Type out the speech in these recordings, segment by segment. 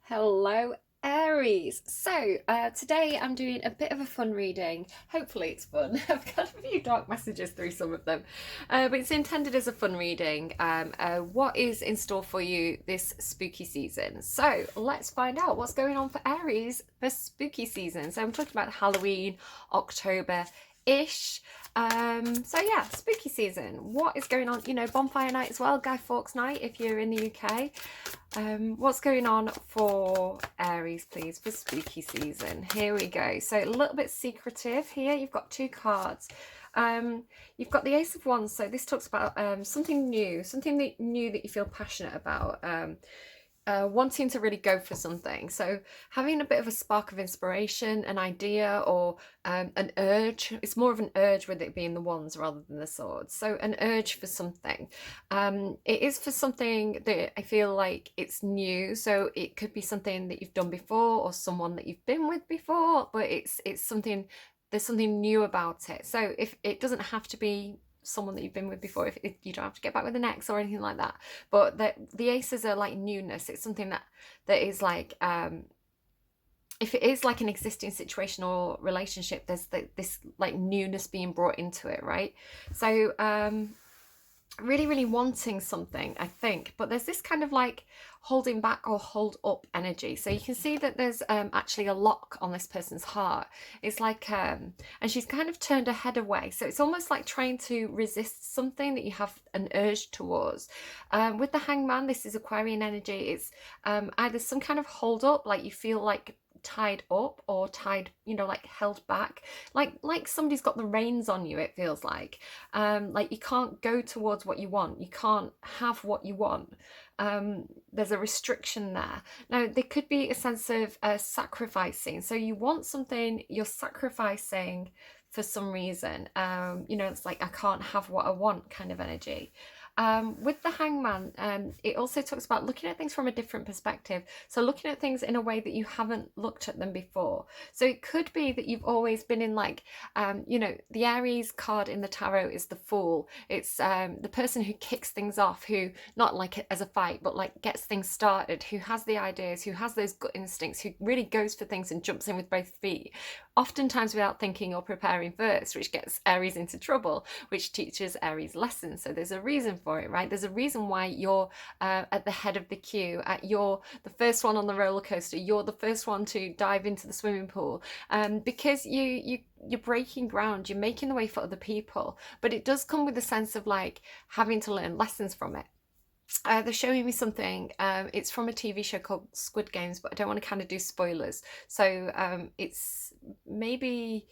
Hello, Aries. Today I'm doing a bit of a fun reading. Hopefully, it's fun. I've got a few dark messages through some of them, but it's intended as a fun reading. What is in store for you this spooky season? So, let's find out what's going on for Aries for spooky season. So, I'm talking about Halloween, October ish. Yeah, spooky season. What is going on? Bonfire night as well, Guy Fawkes night if you're in the UK. What's going on for Aries, please, for spooky season? Here we go. So a little bit secretive here. You've got two cards. You've got the Ace of Wands. So this talks about something new, new that you feel passionate about. Wanting to really go for something. So having a bit of a spark of inspiration, an idea, or an urge. It's more of an urge with it being the wands rather than the swords. So an urge for something. It is for something that I feel like it's new. So it could be something that you've done before or someone that you've been with before, but it's something, there's something new about it. So if it doesn't have to be someone that you've been with before, if you don't have to get back with an ex or anything like that, but the aces are like newness. It's something that is like if it is like an existing situation or relationship, there's this like newness being brought into it, right? So really wanting something, I think, but there's this kind of like holding back or hold up energy. So you can see that there's actually a lock on this person's heart. It's like and she's kind of turned her head away, so it's almost like trying to resist something that you have an urge towards. With the Hangman, this is Aquarian energy. It's either some kind of hold up, like you feel like tied up or tied, like held back, like somebody's got the reins on you, it feels like you can't go towards what you want, you can't have what you want. There's a restriction there. Now there could be a sense of sacrificing, so you want something, you're sacrificing for some reason. It's like I can't have what I want kind of energy. With the Hangman, it also talks about looking at things from a different perspective. So looking at things in a way that you haven't looked at them before. So it could be that you've always been in like, the Aries card in the tarot is the Fool. It's the person who kicks things off, who not like as a fight, but like gets things started, who has the ideas, who has those gut instincts, who really goes for things and jumps in with both feet, oftentimes without thinking or preparing first, which gets Aries into trouble, which teaches Aries lessons. So there's a reason for it, right? There's a reason why you're at the head of the queue, you're the first one on the roller coaster, you're the first one to dive into the swimming pool, because you're breaking ground, you're making the way for other people, but it does come with a sense of like having to learn lessons from it. They're showing me something. It's from a TV show called Squid Games, but I don't want to kind of do spoilers. So it's maybe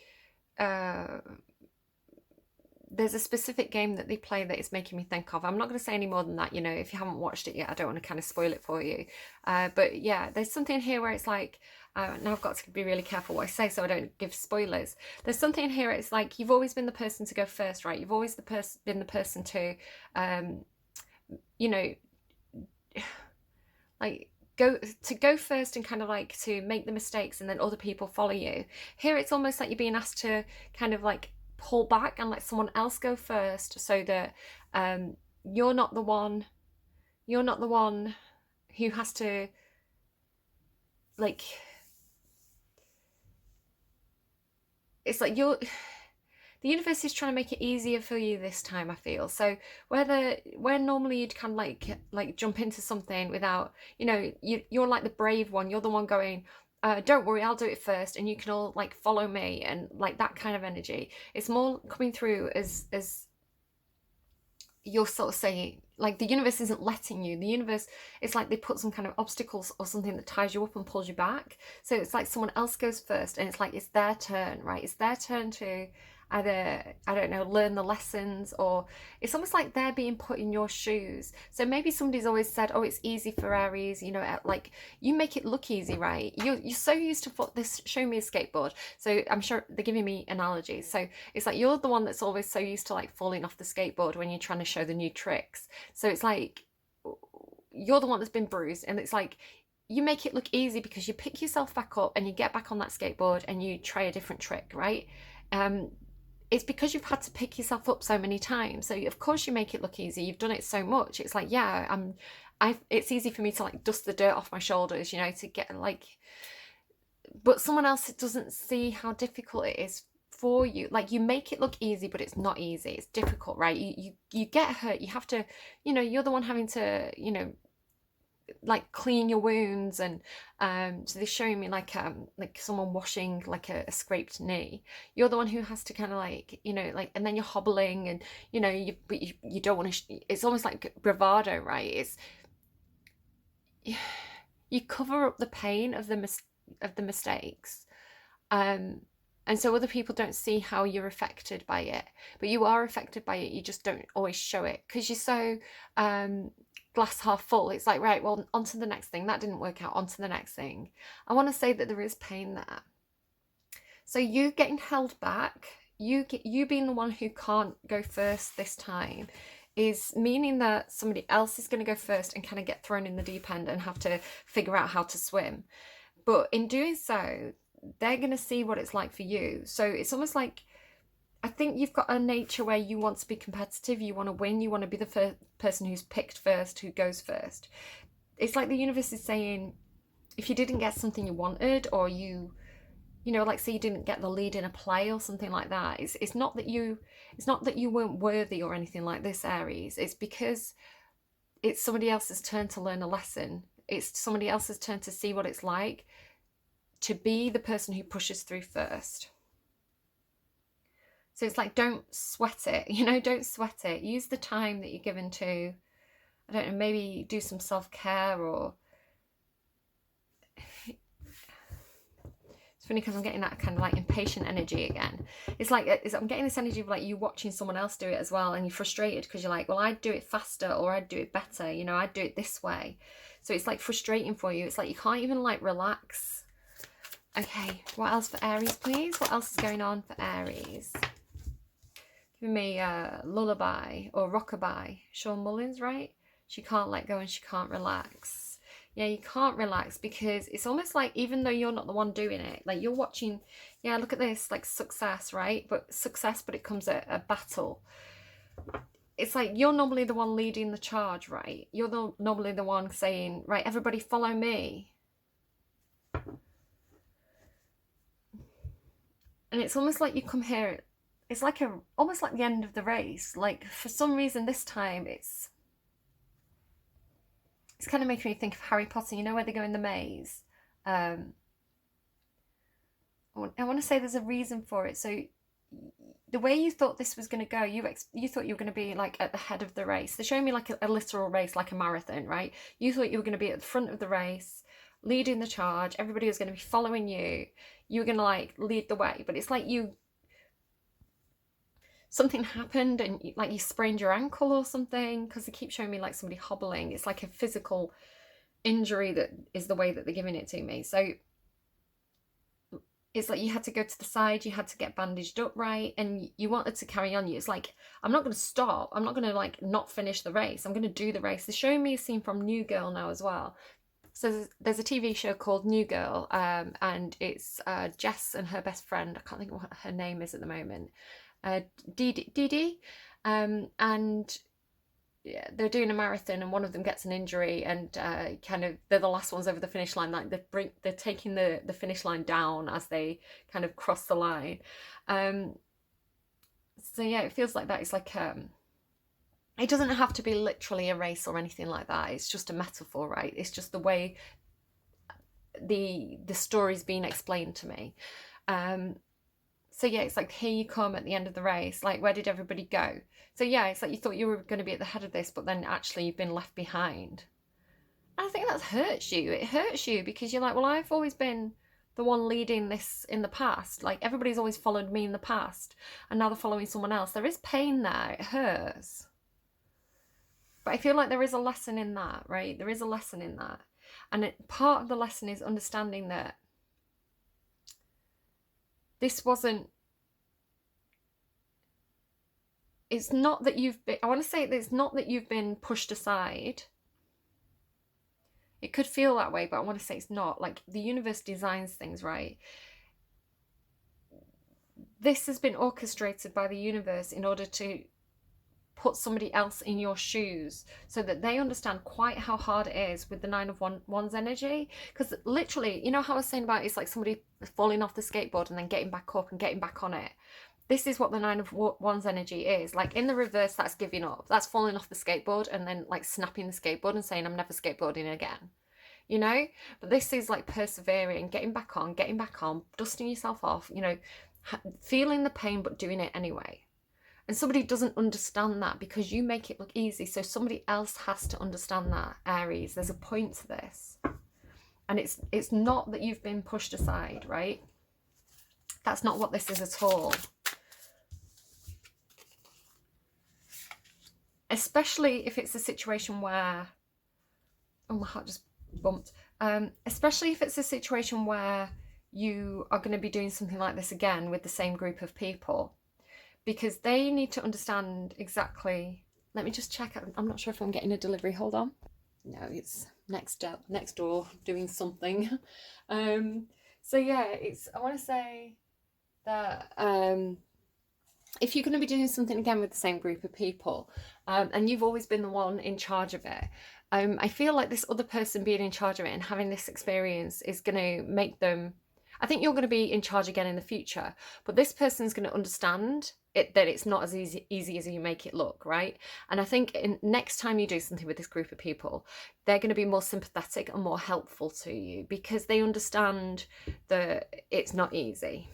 there's a specific game that they play that is making me think of. I'm not going to say any more than that. If you haven't watched it yet, I don't want to kind of spoil it for you. But yeah, there's something here where it's like, now I've got to be really careful what I say so I don't give spoilers. There's something here, it's like you've always been the person to go first, right? You've always been the person to like go first and kind of like to make the mistakes and then other people follow you. Here it's almost like you're being asked to kind of like pull back and let someone else go first, so that you're not the one who has to like, it's like the universe is trying to make it easier for you this time, I feel. So where normally you'd kind of like jump into something without, you're like the brave one, you're the one going, don't worry, I'll do it first and you can all like follow me, and like that kind of energy. It's more coming through as you're sort of saying, like, the universe isn't letting you. The universe, it's like they put some kind of obstacles or something that ties you up and pulls you back. So it's like someone else goes first and it's like it's their turn, right? It's their turn to either, I don't know, learn the lessons, or it's almost like they're being put in your shoes. So maybe somebody's always said, oh, it's easy for Aries, like you make it look easy, right? You're so used to this, show me a skateboard. So I'm sure they're giving me analogies. So it's like you're the one that's always so used to like falling off the skateboard when you're trying to show the new tricks. So it's like you're the one that's been bruised, and it's like you make it look easy because you pick yourself back up and you get back on that skateboard and you try a different trick, right? It's because you've had to pick yourself up so many times. So of course you make it look easy. You've done it so much. It's like, yeah, it's easy for me to like dust the dirt off my shoulders, you know, to get like, but someone else doesn't see how difficult it is for you. Like, you make it look easy, but it's not easy. It's difficult, right? You get hurt. You have to, you know, you're the one having to, you know, like clean your wounds. And so they're showing me like someone washing like a scraped knee. You're the one who has to kind of like, you know, like, and then you're hobbling, and you know, you don't want to it's almost like bravado, right? It's you cover up the pain of the mistakes, and so other people don't see how you're affected by it, but you are affected by it. You just don't always show it because you're so glass half full. It's like, right, well, on to the next thing. That didn't work out. On to the next thing. I want to say that there is pain there. So you getting held back, you being the one who can't go first this time, is meaning that somebody else is going to go first and kind of get thrown in the deep end and have to figure out how to swim. But in doing so, they're going to see what it's like for you. So it's almost like, I think you've got a nature where you want to be competitive, you want to win, you want to be the person who's picked first, who goes first. It's like the universe is saying, if you didn't get something you wanted, or you know, like say you didn't get the lead in a play or something like that, it's not that you weren't worthy or anything like this, Aries. It's because it's somebody else's turn to learn a lesson. It's somebody else's turn to see what it's like to be the person who pushes through first. So it's like, don't sweat it, you know, don't sweat it. Use the time that you're given to, I don't know, maybe do some self-care. Or it's funny because I'm getting that kind of like impatient energy again. It's like, I'm getting this energy of like you watching someone else do it as well, and you're frustrated because you're like, well, I'd do it faster, or I'd do it better, you know, I'd do it this way. So it's like frustrating for you. It's like you can't even like relax. Okay, what else for Aries, please? What else is going on for Aries? Give me a lullaby or rockabye. Sean Mullins, right? She can't let go and she can't relax. Yeah, you can't relax because it's almost like, even though you're not the one doing it, like you're watching, yeah, look at this, like success, right? But it comes at a battle. It's like you're normally the one leading the charge, right? You're normally the one saying, right, everybody follow me. And it's almost like you come here, it's like almost like the end of the race. Like for some reason this time it's kind of making me think of Harry Potter, you know, where they go in the maze. I want to say there's a reason for it. So the way you thought this was going to go, you thought you were going to be like at the head of the race. They're showing me like a literal race, like a marathon, right? You thought you were going to be at the front of the race, leading the charge. Everybody was going to be following you. You were going to like lead the way. But it's like something happened and like you sprained your ankle or something, because they keep showing me like somebody hobbling. It's like a physical injury that is the way that they're giving it to me. So it's like you had to go to the side, you had to get bandaged up, right? And you wanted to carry on. It's like, I'm not going to stop. I'm not going to like not finish the race. I'm going to do the race. They're showing me a scene from New Girl now as well. So there's a TV show called New Girl, and it's Jess and her best friend. I can't think of what her name is at the moment. Dee Dee. And yeah, they're doing a marathon and one of them gets an injury, and kind of they're the last ones over the finish line. Like they're taking the finish line down as they kind of cross the line. So yeah, it feels like that. It's like it doesn't have to be literally a race or anything like that. It's just a metaphor, right? It's just the way the story's being explained to me. So yeah, it's like, here you come at the end of the race. Like, where did everybody go? So yeah, it's like you thought you were going to be at the head of this, but then actually you've been left behind. And I think that hurts you. It hurts you because you're like, well, I've always been the one leading this in the past. Like, everybody's always followed me in the past, and now they're following someone else. There is pain there. It hurts. But I feel like there is a lesson in that, right? There is a lesson in that. And part of the lesson is understanding that this wasn't, it's not that you've been, I want to say that it's not that you've been pushed aside. It could feel that way, but I want to say it's not. Like, the universe designs things, right? This has been orchestrated by the universe in order to put somebody else in your shoes so that they understand quite how hard it is with the Nine of Wands energy. Because literally, you know how I was saying about it's like somebody falling off the skateboard and then getting back up and getting back on it. This is what the Nine of Wands energy is. Like in the reverse, that's giving up. That's falling off the skateboard and then like snapping the skateboard and saying, I'm never skateboarding again. You know? But this is like persevering, getting back on, dusting yourself off, you know, feeling the pain but doing it anyway. And somebody doesn't understand that because you make it look easy. So somebody else has to understand that, Aries. There's a point to this. And it's not that you've been pushed aside, right? That's not what this is at all. Especially if it's a situation where... Oh, my heart just bumped. Especially if it's a situation where you are going to be doing something like this again with the same group of people. Because they need to understand exactly... Let me just check. I'm not sure if I'm getting a delivery. Hold on. No, it's next door doing something. So yeah, I want to say that if you're going to be doing something again with the same group of people, and you've always been the one in charge of it, I feel like this other person being in charge of it and having this experience is going to make them... I think you're going to be in charge again in the future, but this person's going to understand that it's not as easy as you make it look, right? And I think next time you do something with this group of people, they're going to be more sympathetic and more helpful to you because they understand that it's not easy.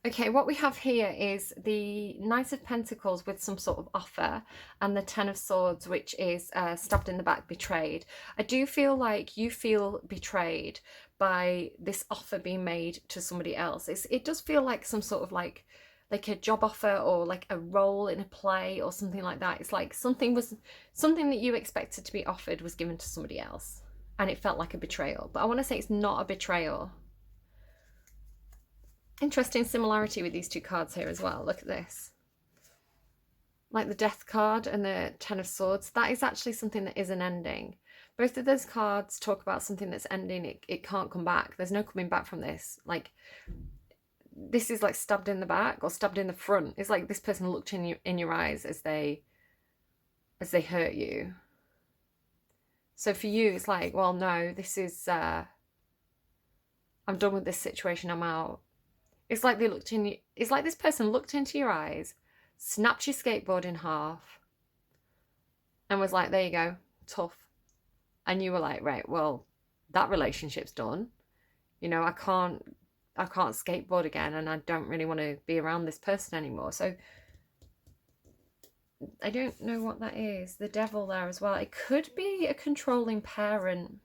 Okay, what we have here is the Knight of Pentacles with some sort of offer and the Ten of Swords, which is stabbed in the back, betrayed. I do feel like you feel betrayed by this offer being made to somebody else. It does feel like some sort of like a job offer or like a role in a play or something like that. It's like something that you expected to be offered was given to somebody else and it felt like a betrayal. But I want to say it's not a betrayal. Interesting similarity with these two cards here as well. Look at this. Like the Death card and the Ten of Swords. That is actually something that is an ending. Both of those cards talk about something that's ending. It can't come back. There's no coming back from this. Like, this is like stabbed in the back or stabbed in the front. It's like this person looked in your eyes as they hurt you. So for you, it's like, well, no, this is... I'm done with this situation. I'm out. It's like it's like this person looked into your eyes, snapped your skateboard in half, and was like, there you go, tough. And you were like, right, well, that relationship's done. You know, I can't skateboard again, and I don't really want to be around this person anymore. So I don't know what that is. The Devil there as well. It could be a controlling parent.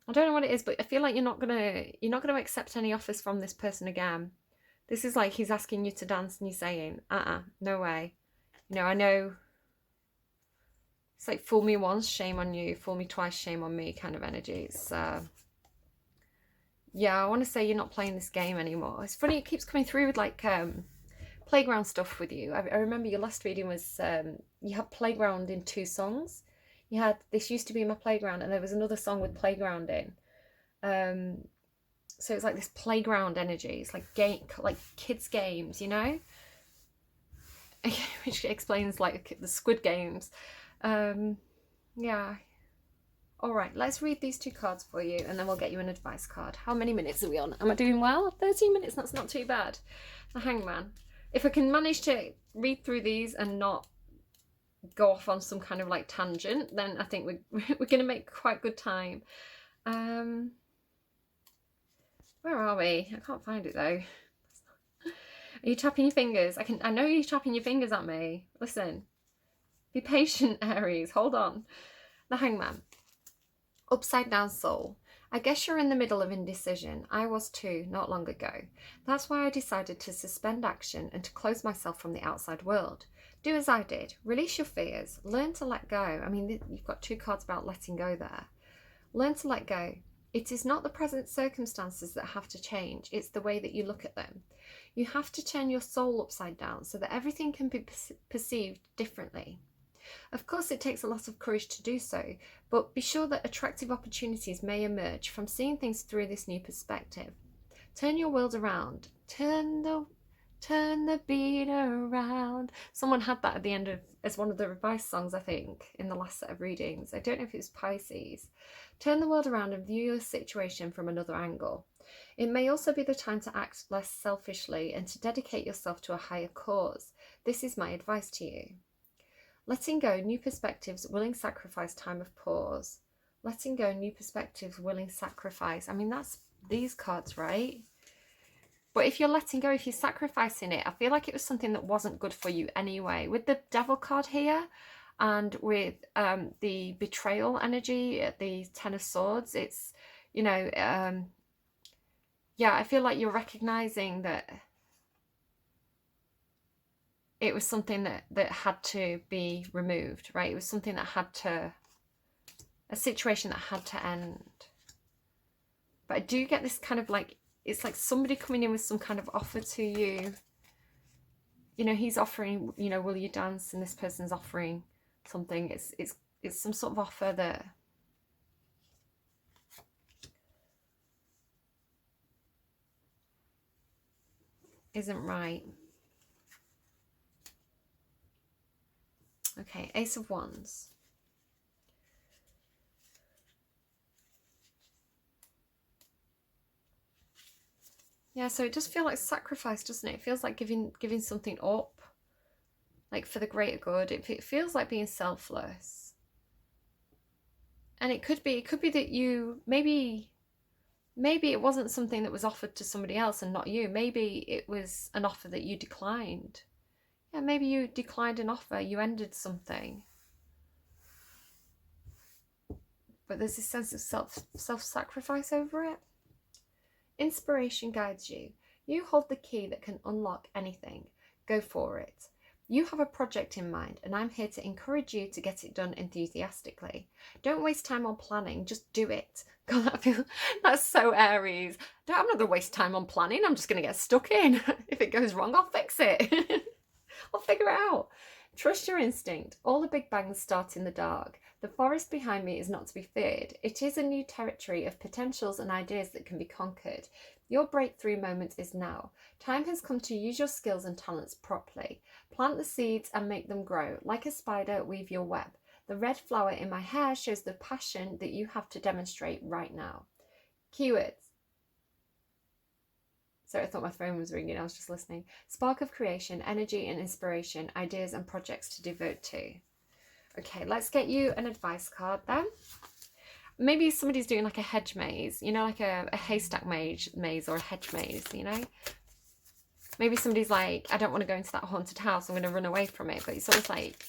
I don't know what it is, but I feel like you're not gonna accept any offers from this person again. This is like he's asking you to dance and you're saying, no way. You know, I know it's like fool me once, shame on you, fool me twice, shame on me kind of energy. It's yeah, I want to say you're not playing this game anymore. It's funny, it keeps coming through with like playground stuff with you. I remember your last reading was you had playground in 2 songs. You had This Used to Be My Playground, and there was another song with playground in. So it's like this playground energy. It's like kids' games, you know? Which explains like the Squid Games. Yeah. All right, let's read these 2 cards for you, and then we'll get you an advice card. How many minutes are we on? Am I doing well? 13 minutes, that's not too bad. The Hangman. If I can manage to read through these and not go off on some kind of like tangent, then I think we're gonna make quite good time. Where are we? I can't find it though. Are you tapping your fingers? I know you're tapping your fingers at me. Listen, be patient, Aries, hold on. The Hangman. Upside down soul. I guess you're in the middle of indecision. I was too, not long ago. That's why I decided to suspend action and to close myself from the outside world. Do as I did. Release your fears. Learn to let go. I mean, you've got 2 cards about letting go there. Learn to let go. It is not the present circumstances that have to change. It's the way that you look at them. You have to turn your soul upside down so that everything can be perceived differently. Of course, it takes a lot of courage to do so, but be sure that attractive opportunities may emerge from seeing things through this new perspective. Turn your world around. Turn the beat around. Someone had that at the end of, as one of the revised songs, I think, in the last set of readings. I don't know if it was Pisces. Turn the world around and view your situation from another angle. It may also be the time to act less selfishly and to dedicate yourself to a higher cause. This is my advice to you. Letting go, new perspectives, willing sacrifice, time of pause. Letting go, new perspectives, willing sacrifice. I mean, that's these cards, right? But if you're letting go, if you're sacrificing it, I feel like it was something that wasn't good for you anyway. With the Devil card here and with the betrayal energy at the Ten of Swords, it's, you know, yeah, I feel like you're recognizing that it was something that had to be removed, right? It was something that had to, a situation that had to end. But I do get this kind of like, it's like somebody coming in with some kind of offer to you. You know, he's offering, you know, will you dance? And this person's offering something. It's some sort of offer that isn't right. Okay, Ace of Wands. Yeah, so it does feel like sacrifice, doesn't it? It feels like giving something up, like for the greater good. It feels like being selfless. And it could be that you, maybe it wasn't something that was offered to somebody else and not you. Maybe it was an offer that you declined. Yeah, maybe you declined an offer, you ended something. But there's this sense of self-sacrifice over it. Inspiration guides you. You hold the key that can unlock anything. Go for it. You have a project in mind, and I'm here to encourage you to get it done enthusiastically. Don't waste time on planning, just do it. God, that's so Aries. I'm not going to waste time on planning, I'm just going to get stuck in. If it goes wrong, I'll fix it. I'll figure it out. Trust your instinct. All the big bangs start in the dark. The forest behind me is not to be feared. It is a new territory of potentials and ideas that can be conquered. Your breakthrough moment is now. Time has come to use your skills and talents properly. Plant the seeds and make them grow. Like a spider, weave your web. The red flower in my hair shows the passion that you have to demonstrate right now. Keywords. Sorry, I thought my phone was ringing. I was just listening. Spark of creation, energy and inspiration, ideas and projects to devote to. Okay, let's get you an advice card then. Maybe somebody's doing like a hedge maze, you know, like a haystack maze or a hedge maze, you know. Maybe somebody's like, I don't want to go into that haunted house, I'm going to run away from it. But it's almost like,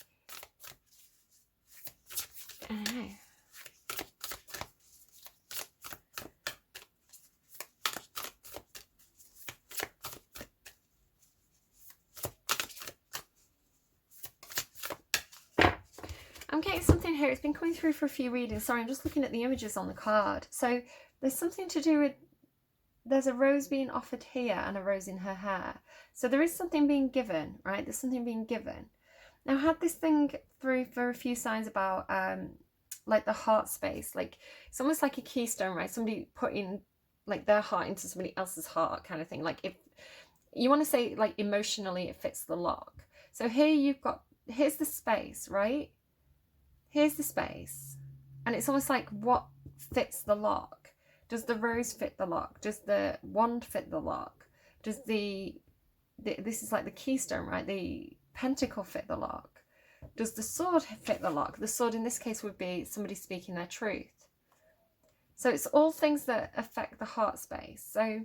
I don't know. I'm getting something here. It's been coming through for a few readings. Sorry, I'm just looking at the images on the card. So there's something to do with, there's a rose being offered here and a rose in her hair. So there is something being given, right? There's something being given. Now I had this thing through for a few signs about like the heart space. Like it's almost like a keystone, right? Somebody putting like their heart into somebody else's heart kind of thing. Like if you want to say like emotionally it fits the lock. So here you've got, here's the space, right? Here's the space, and it's almost like what fits the lock. Does the rose fit the lock? Does the wand fit the lock? Does the this is like the keystone, right? The pentacle fit the lock? Does the sword fit the lock? The sword in this case would be somebody speaking their truth. So it's all things that affect the heart space. So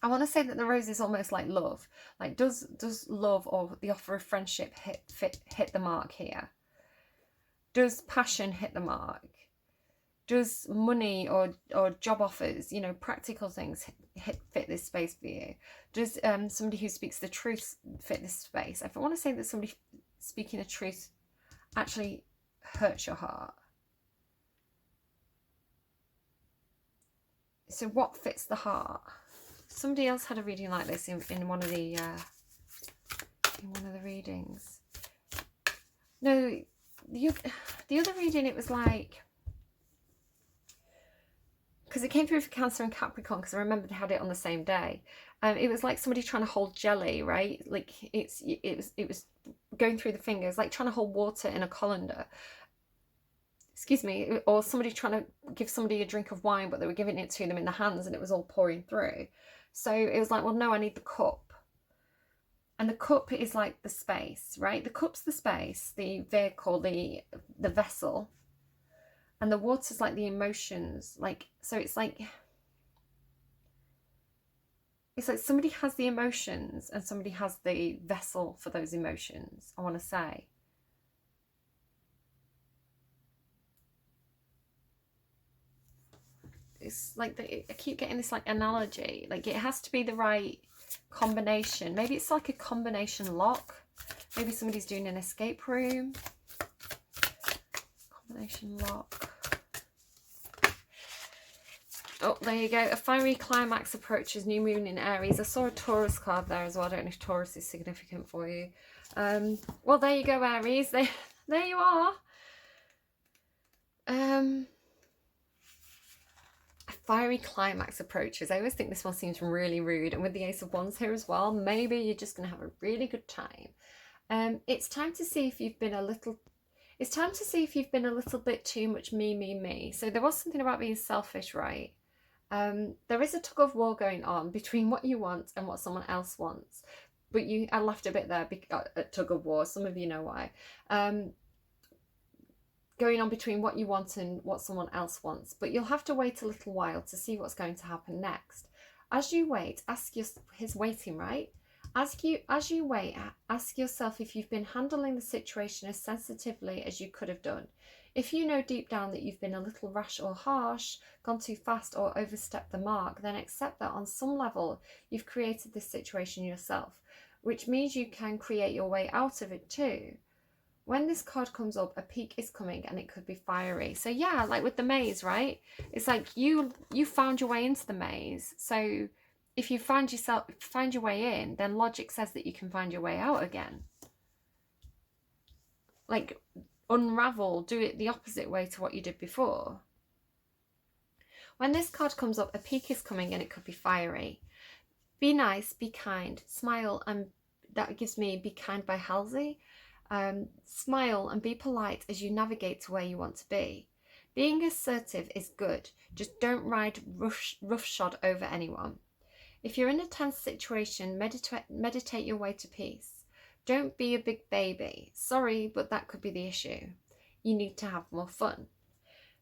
I want to say that the rose is almost like love. Like does love or the offer of friendship hit the mark here? Does passion hit the mark? Does money or job offers, you know, practical things fit this space for you? Does somebody who speaks the truth fit this space? If I want to say that somebody speaking the truth actually hurts your heart. So what fits the heart? Somebody else had a reading like this in one of the readings. No. The other reading, it was like because it came through for Cancer and Capricorn, because I remember they had it on the same day. It was like somebody trying to hold jelly, right? Like it was going through the fingers, like trying to hold water in a colander. Excuse me, or somebody trying to give somebody a drink of wine, but they were giving it to them in the hands and it was all pouring through. So it was like, well, no, I need the cup. And the cup is like the space, right? The cup's the space, the vehicle, the vessel. And the water's like the emotions. Like, so it's like somebody has the emotions and somebody has the vessel for those emotions, I want to say. It's like, I keep getting this like analogy. Like it has to be the right combination. Maybe it's like a combination lock. Maybe somebody's doing an escape room. Combination lock. Oh, there you go. A fiery climax approaches, new moon in Aries. I saw a Taurus card there as well. I don't know if Taurus is significant for you. Well, there you go, Aries. There you are. A fiery climax approaches. I always think this one seems really rude. And with the Ace of Wands here as well, maybe you're just going to have a really good time. It's time to see if you've been a little... It's time to see if you've been a little bit too much me. So there was something about being selfish, right? There is a tug of war going on between what you want and what someone else wants. But I laughed a bit there, at tug of war. Some of you know why. Going on between what you want and what someone else wants. But you'll have to wait a little while to see what's going to happen next. As you wait, his waiting, right? As you wait, ask yourself if you've been handling the situation as sensitively as you could have done. If you know deep down that you've been a little rash or harsh, gone too fast or overstepped the mark, then accept that on some level you've created this situation yourself, which means you can create your way out of it too. When this card comes up, a peak is coming and it could be fiery. So yeah, like with the maze, right? It's like you found your way into the maze. So if you find your way in, then logic says that you can find your way out again. Like unravel, do it the opposite way to what you did before. When this card comes up, a peak is coming and it could be fiery. Be nice, be kind, smile, and that gives me Be Kind by Halsey. Smile and be polite as you navigate to where you want to be. Being assertive is good, just don't ride roughshod over anyone. If you're in a tense situation, meditate your way to peace. Don't be a big baby. Sorry, but that could be the issue. You need to have more fun.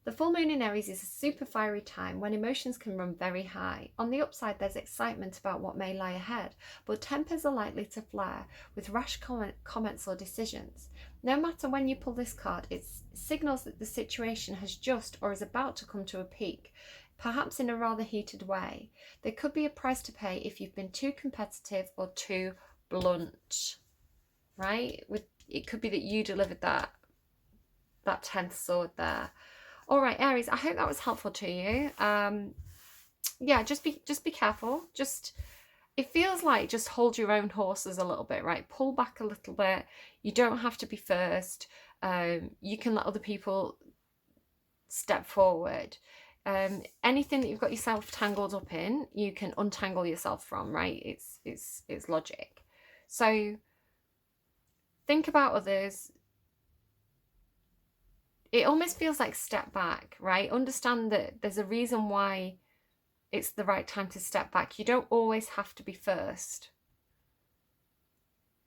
The full moon in Aries is a super fiery time when emotions can run very high. On the upside, there's excitement about what may lie ahead, but tempers are likely to flare with rash comments or decisions. No matter when you pull this card, it signals that the situation has just or is about to come to a peak, perhaps in a rather heated way. There could be a price to pay if you've been too competitive or too blunt, right? It could be that you delivered that 10th sword there. All right, Aries, I hope that was helpful to you. Yeah, just be careful. It feels like just hold your own horses a little bit, right? Pull back a little bit. You don't have to be first. You can let other people step forward. Anything that you've got yourself tangled up in, you can untangle yourself from, right? It's logic. So think about others. It almost feels like step back, right? Understand that there's a reason why it's the right time to step back. You don't always have to be first.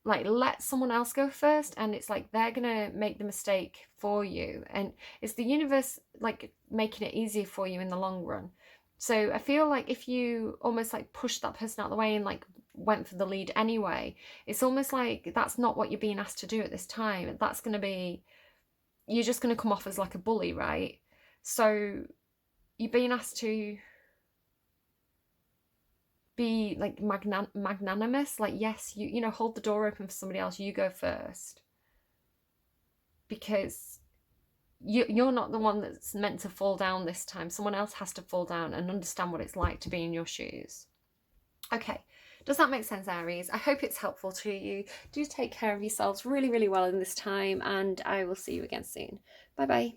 Like, let someone else go first, and it's like they're gonna make the mistake for you, and it's the universe like making it easier for you in the long run. So I feel like if you almost like push that person out of the way and like went for the lead anyway, it's almost like that's not what you're being asked to do at this time. That's gonna be, you're just going to come off as like a bully, right? So you're being asked to be like magnanimous, like, yes, you know, hold the door open for somebody else, you go first, because you're not the one that's meant to fall down this time. Someone else has to fall down and understand what it's like to be in your shoes. Okay, does that make sense, Aries? I hope it's helpful to you. Do take care of yourselves really, really well in this time, and I will see you again soon. Bye bye.